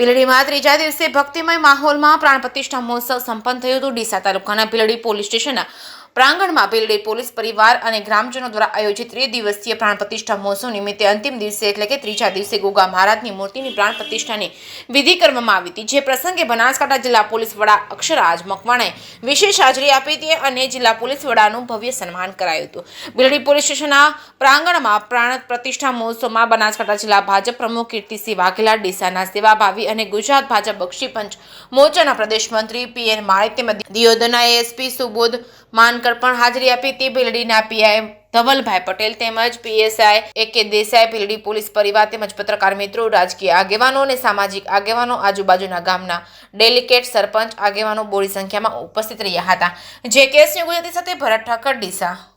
ભીલડીમાં ત્રીજા દિવસે ભક્તિમય માહોલમાં પ્રાણ પ્રતિષ્ઠા મહોત્સવ સંપન્ન થયો હતો। ડીસા તાલુકાના ભીલડી પોલીસ સ્ટેશનના પ્રાંગણમાં ભીલડી પોલીસ પરિવાર અને ગ્રામજનો દ્વારા આયોજિત ત્રિદિવસીય પ્રાણ પ્રતિષ્ઠા મહોત્સવ નિમિત્તે અંતિમ દિવસે એટલે કે ત્રીજા દિવસે ગોગા મહારાજની મૂર્તિની પ્રાણ પ્રતિષ્ઠાની વિધિ કરવામાં આવી હતી। જે પ્રસંગે બનાસકાંઠા જિલ્લા પોલીસ વડા અક્ષરાજ મકવાણાએ વિશેષ હાજરી આપી હતી અને જિલ્લા પોલીસ વડાનું ભવ્ય સન્માન કરાયું હતું। ભીલડી પોલીસ સ્ટેશનના પ્રાંગણમાં પ્રાણ પ્રતિષ્ઠા મહોત્સવમાં બનાસકાંઠા જિલ્લા ભાજપ પ્રમુખ કીર્તિસિંહ વાઘેલા, ડીસાના સેવાભાવી અને ગુજરાત ભાજપ બક્ષી પંચ મોરચાના પ્રદેશ મંત્રી પીએન માળી તેમજ દિયોદરના એએસપી સુબોધ માનકર પણ હાજરી આપી હતી। ભીલડીના પીઆઈ ધવલભાઈ પટેલ તેમજ પીએસઆઈ એકે દેસાઈ, ભીલડી પોલીસ પરિવાર તેમજ પત્રકાર મિત્રો, રાજકીય આગેવાનો અને સામાજિક આગેવાનો, આજુબાજુના ગામના ડેલિકેટ, સરપંચ આગેવાનો બોડી સંખ્યામાં ઉપસ્થિત રહ્યા હતા। જે કેસ ગુજરાતી સાથે ભરત ઠાકર, ડીસા।